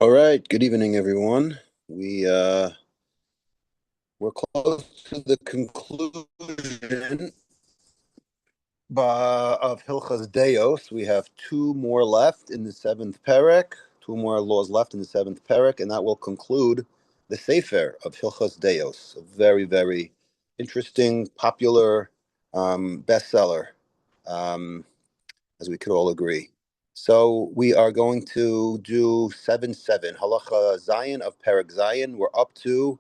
All right, good evening, everyone. We're close to the conclusion of Hilchas Deos. We have two more left in the seventh perek, two more laws left in the seventh perek, and that will conclude the Sefer of Hilchas Deos, a very, very interesting, popular bestseller, um, as we could all agree. So we are going to do 7-7, Halacha Zion of Perek Zion. We're up to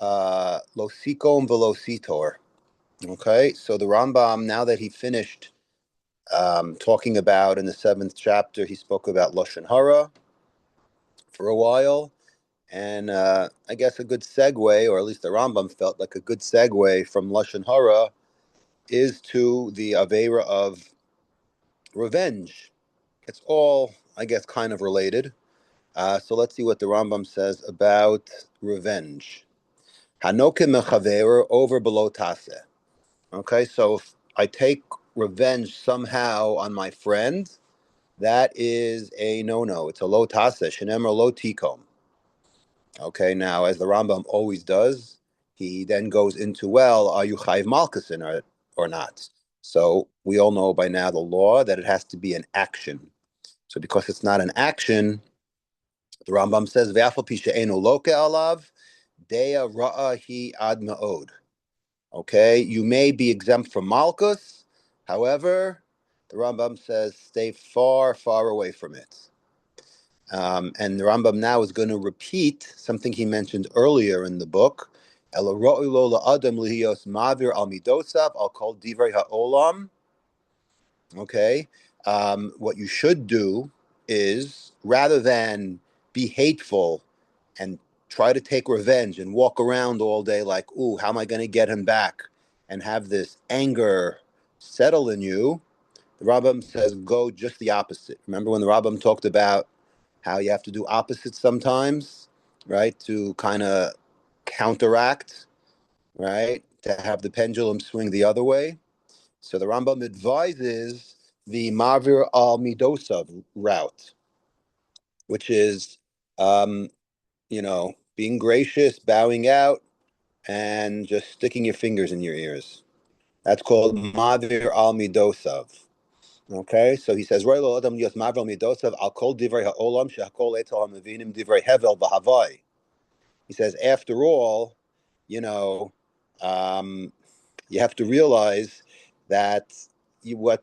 Losikom Velositor. Okay, so the Rambam, now that he finished talking about in the seventh chapter, he spoke about Lashon Hara for a while. And I guess a good segue, or at least the Rambam felt like a good segue from Lashon Hara, is to the Aveira of revenge. It's all, I guess, kind of related. So let's see what the Rambam says about revenge. Hanoke mechaver over below tase. Okay, so if I take revenge somehow on my friend, that is a no-no. It's a lo tase, shenemer lo tikom. Okay, now as the Rambam always does, he then goes into, well, are you chayiv malkusin or not? So we all know by now the law that it has to be an action. So because it's not an action, the Rambam says, "Ve'afal pi she'enu loke alav, dea ra'ahi ad ma'od." Okay, you may be exempt from malchus. However, the Rambam says, stay far, far away from it. And the Rambam now is going to repeat something he mentioned earlier in the book. Ela ro'ilo la'adam lihiyos mavir al midosav al kol divrei ha'olam. Okay, what you should do is, rather than be hateful and try to take revenge and walk around all day like, ooh, how am I going to get him back? And have this anger settle in you, the Rambam says, go just the opposite. Remember when the Rambam talked about how you have to do opposites sometimes, right? To kind of counteract, right? To have the pendulum swing the other way. So the Rambam advises the Mavir al Midosav route, which is, um, being gracious, bowing out, and just sticking your fingers in your ears. That's called Mavir al Midosav. Okay, so he says, "Roy lo adam lios mavir al midosav al kol divrei ha'olam she'akol etzal ha'mevinim divrei hevel b'havai." He says, after all, you know, um, you have to realize that what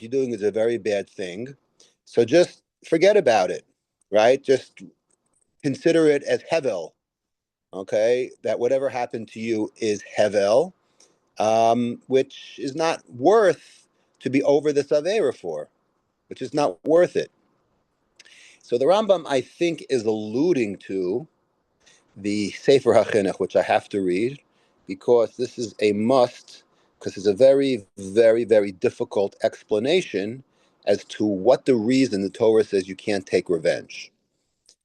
you're doing is a very bad thing. So just forget about it, right? Just consider it as hevel. Okay, that whatever happened to you is hevel, which is not worth to be over the savera for, which is not worth it. So the Rambam, I think, is alluding to the Sefer HaChinuch, which I have to read, because this is a must, because it's a very, very, very difficult explanation as to what the reason the Torah says you can't take revenge.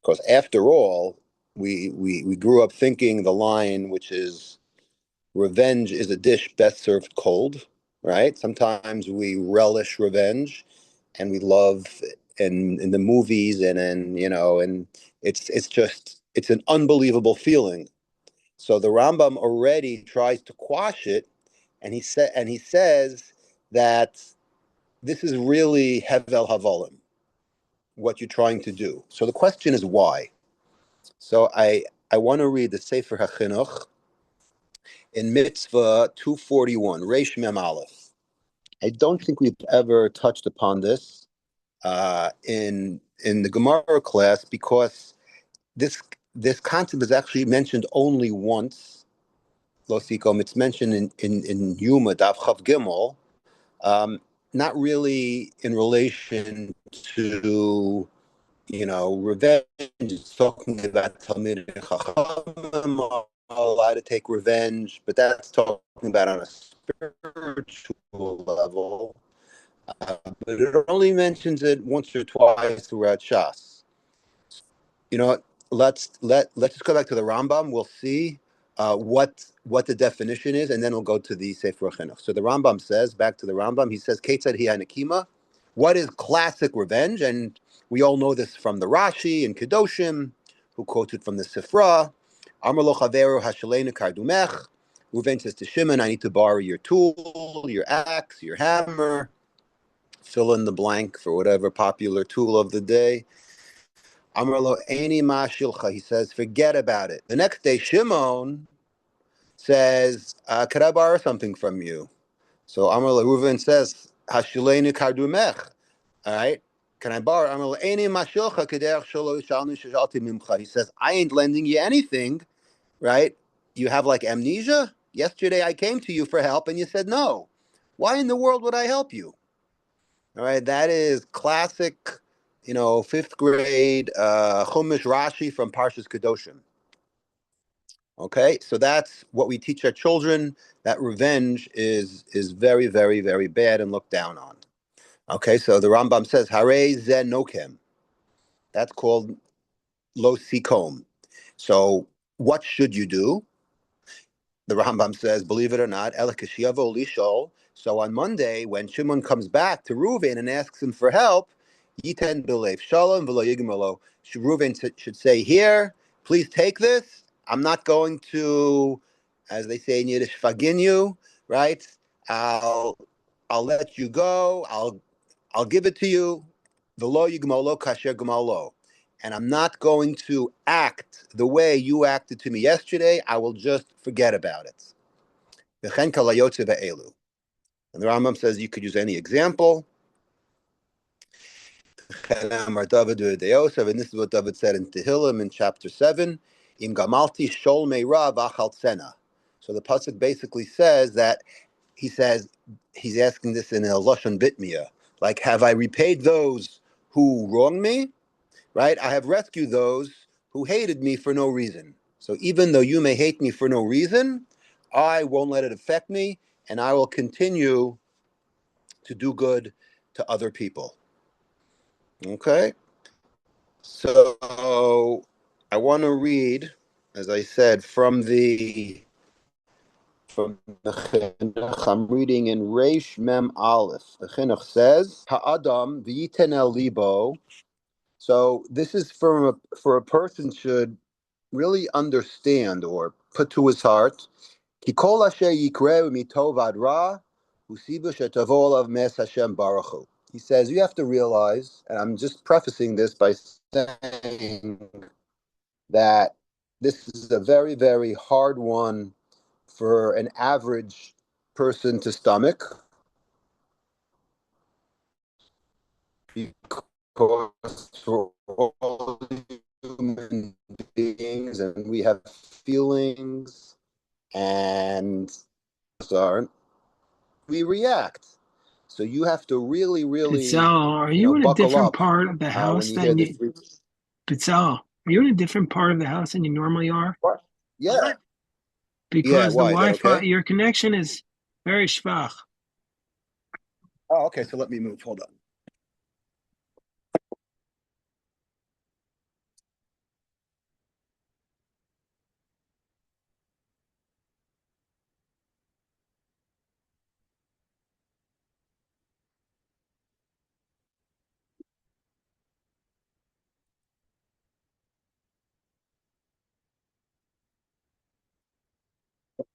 Because after all, we grew up thinking the line, which is, revenge is a dish best served cold, right? Sometimes we relish revenge and we love in the movies and it's an unbelievable feeling. So the Rambam already tries to quash it, and he says that this is really hevel havolim, what you're trying to do. So the question is why. So I want to read the Sefer HaChinuch in Mitzvah 241, Reish Mem Aleph. I don't think we've ever touched upon this in the Gemara class, because this concept is actually mentioned only once. Losikom, it's mentioned in Yuma Daf Chav Gimel, not really in relation to revenge. It's talking about Talmid Chachamim are allowed to take revenge, but that's talking about on a spiritual level. But it only mentions it once or twice throughout Shas. You know what? Let's just go back to the Rambam. We'll see what the definition is, and then we'll go to the Sefer Chinuch. So the Rambam says, back to the Rambam, he says, "Ketzad hi hanekima." What is classic revenge? And We all know this from the Rashi and Kedoshim, who quoted from the Sifra. Amar lo chaveru hashalenu kardumech. Reuven says to Shimon, I need to borrow your tool, your axe, your hammer. Fill in the blank for whatever popular tool of the day. Amar lo eini ma shilcha. He says, forget about it. The next day, Shimon says, could I borrow something from you? So Amar lo Reuven says, hashalenu kardumech. All right. Can I borrow? Amar lo eini ma shilcha kederech shelo yishalnu sheshalti mimcha. He says, I ain't lending you anything, right? You have like amnesia? Yesterday I came to you for help and you said no. Why in the world would I help you? All right, that is classic, fifth grade Chumash Rashi from Parshas Kedoshim. Okay, so that's what we teach our children, that revenge is very, very, very bad and looked down on. Okay, so the Rambam says, Hare ze nokem. That's called lo sikom. So what should you do? The Rambam says, believe it or not, Elikashiyavo Lishol. So on Monday, when Shimon comes back to Reuven and asks him for help, Yiten Bilev Shalom V'lo Yigmalo. Reuven should say, here, please take this. I'm not going to, as they say in Yiddish, fagin you, right? I'll let you go. I'll give it to you. V'lo Yigmalo Kasher Gmalo. And I'm not going to act the way you acted to me yesterday. I will just forget about it. And the Rambam says you could use any example. And this is what David said in Tehillim in chapter 7. Im gamalti shol meira v'achal tsena. So the pasuk basically says that he's asking this in a lashon bitmiyah, like, have I repaid those who wronged me? Right? I have rescued those who hated me for no reason. So even though you may hate me for no reason, I won't let it affect me, and I will continue to do good to other people. Okay? So I want to read, as I said, from the Chinuch. I'm reading in Reish Mem Aleph. The Chinuch says, Ha'adam v'yiten el libo. So this is for a person should really understand or put to his heart. Ki kol asher yikreu mitov ad ra, usiba shetavo olav mes Hashem baruch hu. He says you have to realize, and I'm just prefacing this by saying that this is a very, very hard one for an average person to stomach, because for all human beings and we have feelings and we react. So you have to really, really, Are you in a buckle different up part of the when house you hear than this. Pizzelle, are you in a different part of the house than you normally are? What? Yeah. Yeah. Because the Why? Is that Wi-Fi, okay? your connection is very schwach. Oh, okay. So let me move. Hold on.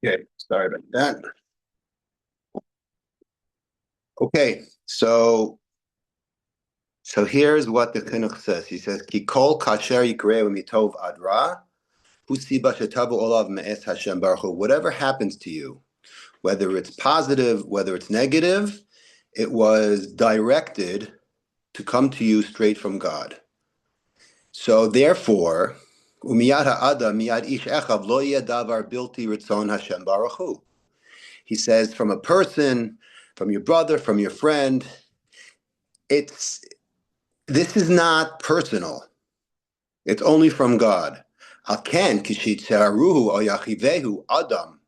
Okay. Sorry about that. Okay. So here's what the Chinuch says. He says, Ki kol kasher yikreu mitov adra, husiba shetavu olav me'es Hashem baruch hu. Whatever happens to you, whether it's positive, whether it's negative, it was directed to come to you straight from God. So therefore, umiyad ha'adam miyad ish echav lo yeh davar bilti ritzon Hashem baruch hu. He says, from a person, from your brother, from your friend, this is not personal. It's only from God. Aken kishitzaruhu o yachivehu adam.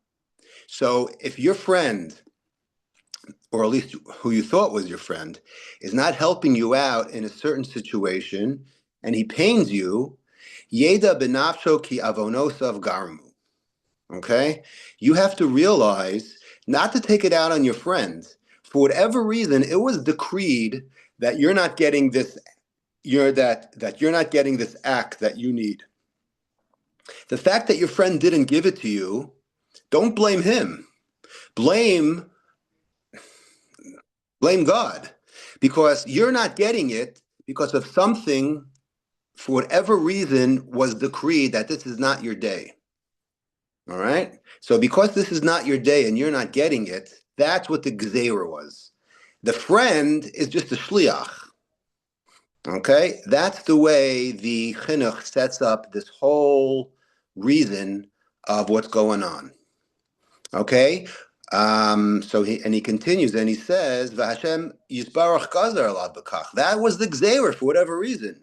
So if your friend, or at least who you thought was your friend, is not helping you out in a certain situation, and he pains you, yeda benafsho ki avonosav garmu. Okay? You have to realize not to take it out on your friend. For whatever reason, it was decreed that you're not getting this you're not getting this act that you need. The fact that your friend didn't give it to you, don't blame him. Blame blame God, because you're not getting it because of something, for whatever reason, was decreed that this is not your day. All right? So because this is not your day and you're not getting it, that's what the gzeira was. The friend is just a shliach. Okay? That's the way the chinuch sets up this whole reason of what's going on. Okay? He continues and he says, Vashem Yisbarach Gazar Alav B'kach. That was the gzeira for whatever reason.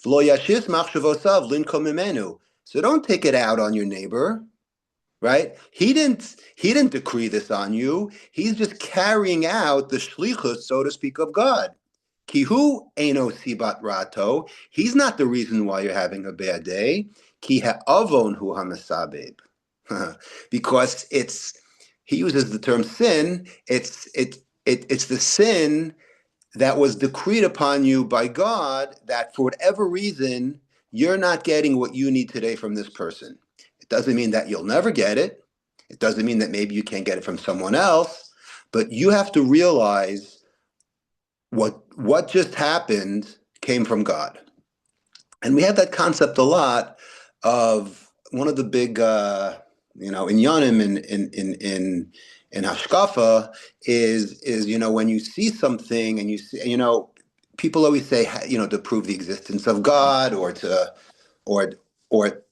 V'lo yashis machshavosav linkom mimenu. So don't take it out on your neighbor, right? He didn't decree this on you. He's just carrying out the shlichus, so to speak, of God. Kihu eno sibat rato. He's not the reason why you're having a bad day. Ki ha'avon hu hamasabeb. Because he uses the term sin. It's the sin that was decreed upon you by God, that for whatever reason you're not getting what you need today from this person. It doesn't mean that you'll never get it. It doesn't mean that maybe you can't get it from someone else, but you have to realize what just happened came from God. And we have that concept a lot of one of the big inyanim in hashkafa is when you see something and you see, people always say, to prove the existence of God, or or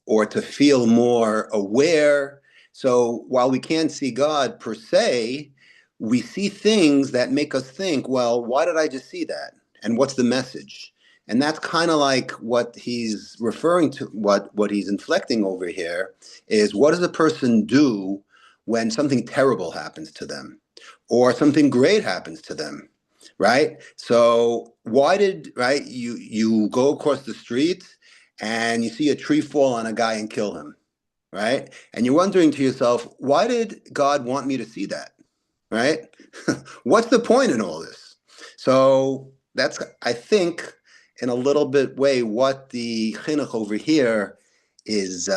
or to feel more aware. So while we can't see God per se, we see things that make us think, well, why did I just see that? And what's the message? And that's kind of like what he's referring to, what he's inflecting over here is, what does a person do when something terrible happens to them or something great happens to them, right? So right, you go across the street and you see a tree fall on a guy and kill him, right? And you're wondering to yourself, why did God want me to see that, right? What's the point in all this? So that's, I think, in a little bit way, what the chinuch over here is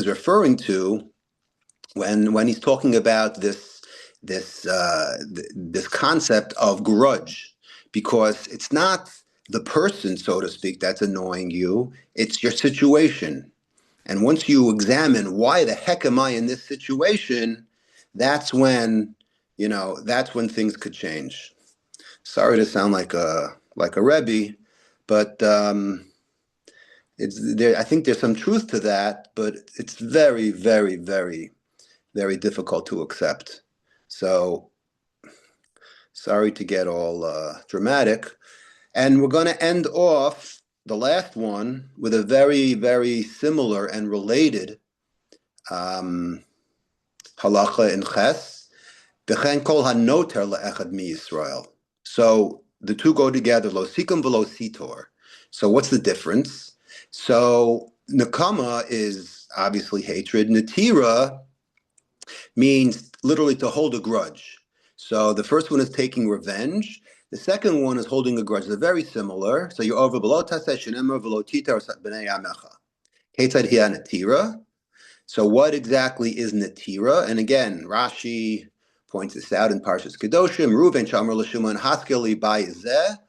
referring to when he's talking about this concept of grudge, because it's not the person, so to speak, that's annoying you. It's your situation. And once you examine, why the heck am I in this situation, that's when things could change. Sorry to sound like a rebbe, but it's there. I think there's some truth to that, but it's very, very, very, very difficult to accept. So sorry to get all dramatic. And we're going to end off the last one with a very, very similar and related halacha in Ches. V'chen kol hanoter le'echad miYisrael. So the two go together, lo sikum v'lo sitor. So what's the difference? So nakama is obviously hatred. Natira means literally to hold a grudge. So the first one is taking revenge. The second one is holding a grudge. They're very similar. So you're over below taseh shenemar v'lo titar b'nei amecha. Ketzad hiya natira. So what exactly is natira? And again, Rashi points this out in Parshas Kedoshim. Reuven shamar l'Shimon haskeli ba'yizeh.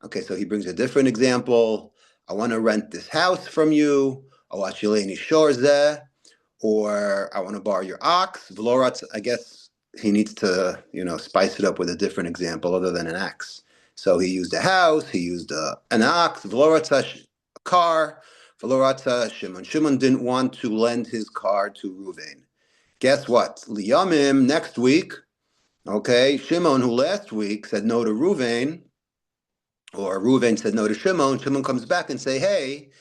Okay, so he brings a different example. I want to rent this house from you. Awachileni shorzeh. Or I want to borrow your ox. V'loratz, I guess he needs to, spice it up with a different example other than an axe. So he used a house, he used an ox, v'loratz a car, v'loratz Shimon. Shimon didn't want to lend his car to Reuven. Guess what? Liyamim, next week, okay, Shimon, who last week said no to Reuven, or Reuven said no to Shimon comes back and say, hey,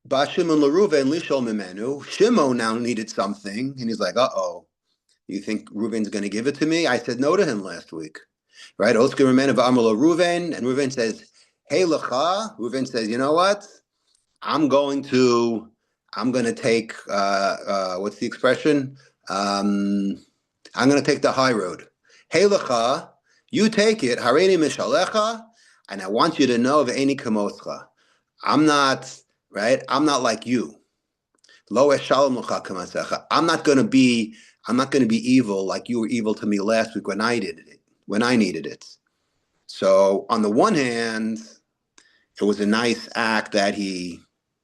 Ba Shimon LeReuven lishol mimenu. Shimon now needed something, and he's like, "Uh-oh, you think Reuven's going to give it to me? I said no to him last week, right?" Osker Mimenu v'amar Reuven, and Reuven says, "Hey lecha." Reuven says, "You know what? I'm going to take what's the expression? I'm going to take the high road. Hey lecha, you take it. Hareini mishalecha. and I want you to know ve'eni kamoscha. I'm not right. I'm not like you. Lo eshalom l'cha kamasecha. I'm not going to be evil like you were evil to me last week when I did it. When I needed it. So on the one hand, it was a nice act that he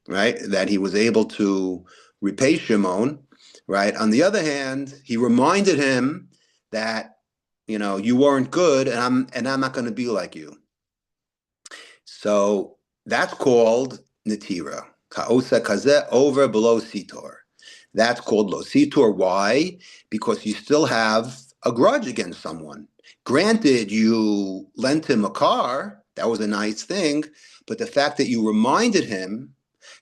was able to repay Shimon, right? On the other hand, he reminded him that you weren't good, and I'm not going to be like you. So that's called Natira. Ka'osa kazeh over below Sitor. That's called Lo Sitor. Why? Because you still have a grudge against someone. Granted, you lent him a car. That was a nice thing. But the fact that you reminded him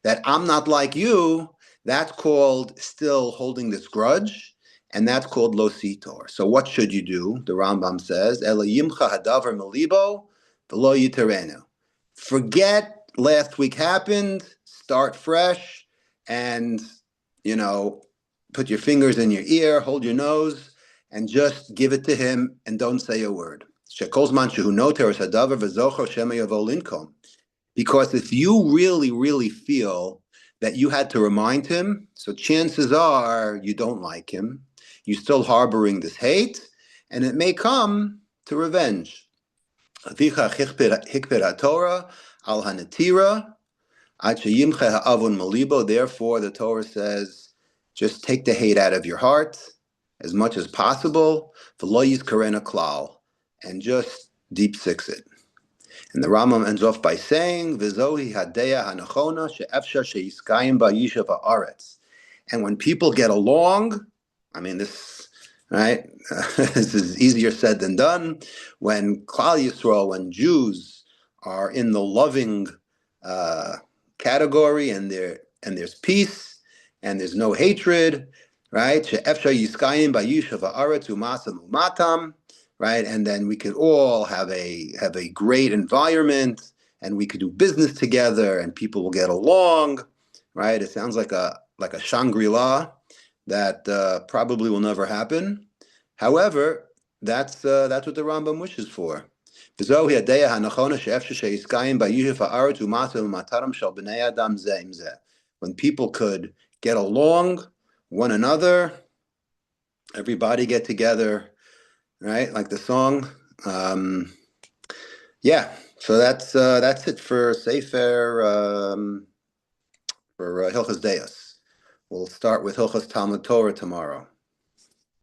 that I'm not like you, that's called still holding this grudge. And that's called Lo Sitor. So what should you do? The Rambam says, Ela yimcha hadavar melibo v'lo yiterenu. Forget last week happened, start fresh, and, you know, put your fingers in your ear, hold your nose, and just give it to him and don't say a word. Because if you really, really feel that you had to remind him, so chances are you don't like him, you're still harboring this hate, and it may come to revenge. Torah al hanatira. Therefore, the Torah says, just take the hate out of your heart as much as possible, and just deep six it. And the Rambam ends off by saying, and when people get along, I mean, this, right? This is easier said than done. When Klal Yisrael, when Jews are in the loving category, and there's peace, and there's no hatred, right? Right, and then we could all have a great environment, and we could do business together, and people will get along, right? It sounds like a Shangri-La that probably will never happen. However, that's what the Rambam wishes for. When people could get along, one another, everybody get together, right? Like the song. Yeah. So that's it for Sefer for Hilchos Deos. We'll start with Hilchos Talmud Torah tomorrow.